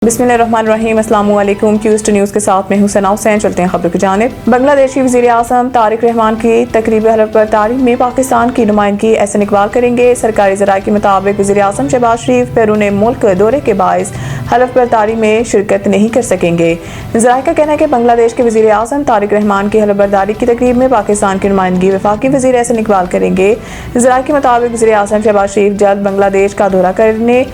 बिस्मिल्लाहिर्रहमानिर्रहीम। अस्सलामु अलैकुम। क्यूस्ट न्यूज़ के साथ मैं हूं सना हुसैन। चलते हैं खबरों की जानिब। बांग्लादेशी वज़ीर आज़म तारिक रहमान की तकरीबी हलफ बर्दारी में पाकिस्तान की नुमाइंदगी एहसन इकबाल करेंगे। सरकारी ज़राए के मुताबिक वज़ीर आज़म शहबाज शरीफ बैरून मुल्क दौरे के बाइस हलफ बर्दारी में शिरकत नहीं कर सकेंगे। ज़राए का कहना है कि बांग्लादेश के वज़ीर आज़म तारिक रहमान की हलफ बर्दारी की तकरीब में पाकिस्तान की नुमाइंदगी वफाकी वज़ीर एहसन इकबाल करेंगे। ज़राए के मुताबिक वज़ीर आज़म शहबाज शरीफ जल्द बांग्लादेश का दौरा करने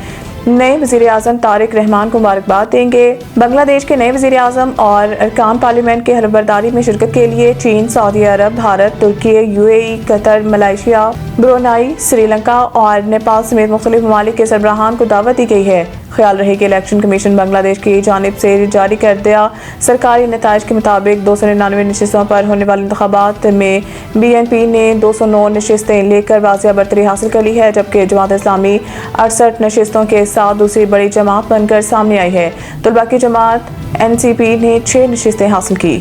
नए वज़ीर आज़म तारिक रहमान को मुबारकबाद देंगे। बांग्लादेश के नए वज़ीर आज़म और अरकान पार्लियामेंट के हलफ बर्दारी में शिरकत के लिए चीन, सऊदी अरब, भारत, तुर्की, UAE, Qatar, Malaysia, Brunei, Sri Lanka और नेपाल समेत मुख्तलिफ ममालिक के सरबराहान को दावत दी गई है। ख्याल रहे कि इलेक्शन कमीशन बांग्लादेश की जानिब से जारी करदा सरकारी नताइज के मुताबिक 299 नशिस्तों पर होने वाले इंतखाबात में BNP ने 209 नशिस्तें लेकर वाज़िया बरतरी हासिल कर ली है, जबकि जमात इस्लामी 68 नशिस्तों के साथ दूसरी बड़ी जमात बनकर सामने आई है। तलबा की जमात NCP ने 6 नशिस्तें हासिल की।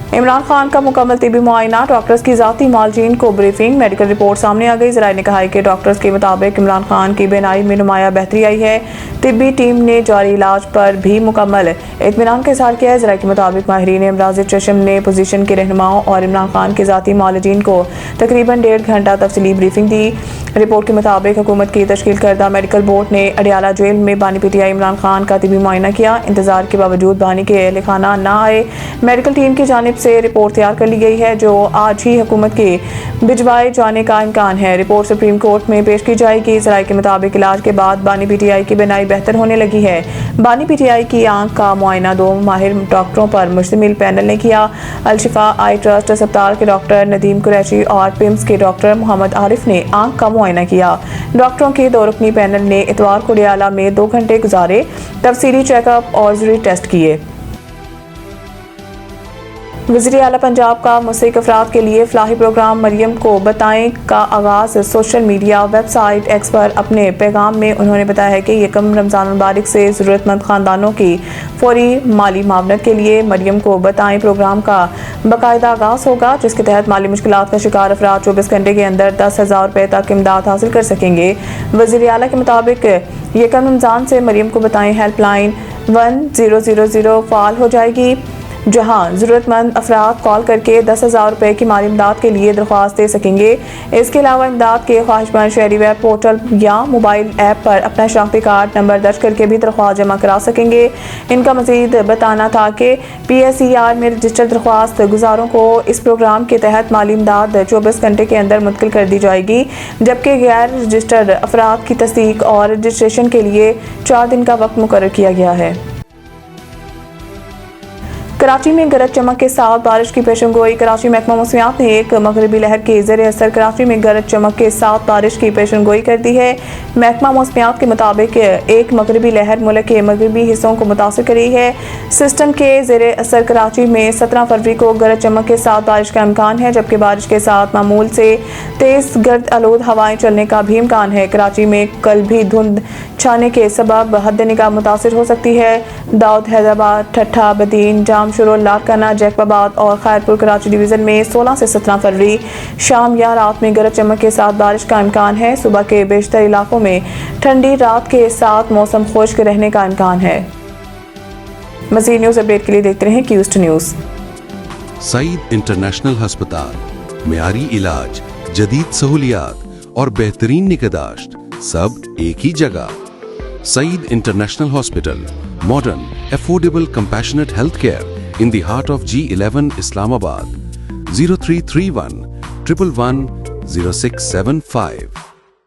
इमरान खान का मुकम्मल तिबी मुआयना, डॉक्टर्स की ज़ाती मालजीन को ब्रीफिंग। मेडिकल रिपोर्ट सामने आ गई। ज़राए ने कहा है कि डॉक्टर्स के मुताबिक इमरान खान की बीनाई में नुमाया बेहतरी आई है। तिब्बी टीम ने जारी इलाज पर भी मुकम्मल इत्मीनान का इज़हार किया है। ज़राए के मुताबिक माहिरीन अमराज़ चश्म ने पोजीशन के रहनुमाओं और इमरान खान के ज़ाती मालजीन को तकरीबन 1.5 घंटा तफसीली ब्रीफिंग दी। रिपोर्ट के मुताबिक हुकूमत की तश्कील करदा मेडिकल बोर्ड ने अडियाला जेल में बानी PTI इमरान खान का तिबी मुआयना किया। इंतजार के बावजूद बानी के अहल खाना न आए। मेडिकल टीम की जानिब से रिपोर्ट तैयार कर ली गई है, जो आज ही हुकूमत के भिजवाए जाने का इम्कान है। रिपोर्ट सुप्रीम कोर्ट में पेश की जाएगी। ज़राए के मुताबिक इलाज के बाद बानी PTI की बीनाई बेहतर होने लगी है। बानी PTI की आंख का मुआयना 2 माहिर डॉक्टरों पर मुश्तमिल पैनल ने किया। अल-शिफा आई ट्रस्ट अस्पताल के डॉक्टर नदीम कुरैशी और पिम्स के डॉक्टर मोहम्मद आरिफ ने आंख का मुआयना किया। डॉक्टरों के 2 रुकनी पैनल ने इतवार को अडियाला में 2 घंटे गुजारे, तफसीली चेकअप और जरूरी टेस्ट किए। वज़ीर आला पंजाब का मुस्तहिक अफराद के लिए फलाही प्रोग्राम मरियम को बताएं का आगाज़। सोशल मीडिया वेबसाइट X पर अपने पैगाम में उन्होंने बताया है कि यकम रमज़ान मुबारक से ज़रूरतमंद ख़ानदानों की फौरी माली मावनत के लिए मरियम को बताएं प्रोग्राम का बाकायदा आगाज़ होगा, जिसके तहत माली मुश्किलात का शिकार अफराद 24 घंटे के अंदर 10,000 रुपये तक इमदाद हासिल कर सकेंगे। वज़ीर आला के मुताबिक यकम रमज़ान से मरियम को बताएं हेल्पलाइन 1000 फ़ाल हो जाएगी, जहां ज़रूरतमंद अफराद कॉल करके 10,000 रुपये की माली इमदाद के लिए दरख्वास्त दे सकेंगे। इसके अलावा इमदाद के ख्वाहिशमंद शहरी वेब पोर्टल या मोबाइल ऐप पर अपना शनाख्ती कार्ड नंबर दर्ज करके भी दरख्वास्त जमा करा सकेंगे। इनका मज़ीद बताना था कि PSER में रजिस्टर्ड दरख्वास्त गुजारों को इस प्रोग्राम के तहत माली इमदाद 24 घंटे के अंदर मुंतकिल कर दी जाएगी, जबकि गैर रजिस्टर्ड अफराद की तस्दीक और रजिस्ट्रेशन के लिए 4 दिन का वक्त मुकर्रर किया गया है। कराची में गरज चमक के साथ बारिश की पेशेंगोई। कराची महकमा मौसमियात ने एक मगरबी लहर के ज़ेर असर कराची में गरज चमक के साथ बारिश की पेशेंगोई कर दी है। महकमा मौसमियात के मुताबिक एक मगरबी लहर मुल्क के मगरबी हिस्सों को मुतासिर कर रही है। सिस्टम के ज़ेर असर कराची में 17 फरवरी को गरज चमक के साथ बारिश का इम्कान है, जबकि बारिश के साथ मामूल से तेज़ गर्द आलूद हवाएं चलने का भी इम्कान है। कराची में कल भी धुंध छाने के सबब हद निगाह मुतासिर हो सकती है। दाऊद, हैदराबाद, ठट्ठा, बदीन, जामशुरो, लारकाना, जैकबाबाद और खैरपुर कराची डिवीज़न में 16 से 17 फरवरी शाम या रात में गरज चमक के साथ बारिश का इम्कान है। सुबह के बेशतर इलाकों में ठंडी रात के साथ मौसम खुश्क रहने का इम्कान है। मज़ीद न्यूज़ अपडेट के लिए देखते रहें क्यूस्ट न्यूज़। सईद इंटरनेशनल हस्पताल, मेयारी इलाज, जदीद सहूलियात और बेहतरीन निगहदाश्त सब एक ही जगह। Saeed international hospital, modern, affordable, compassionate health care in the heart of G11 Islamabad. 0331 111 0675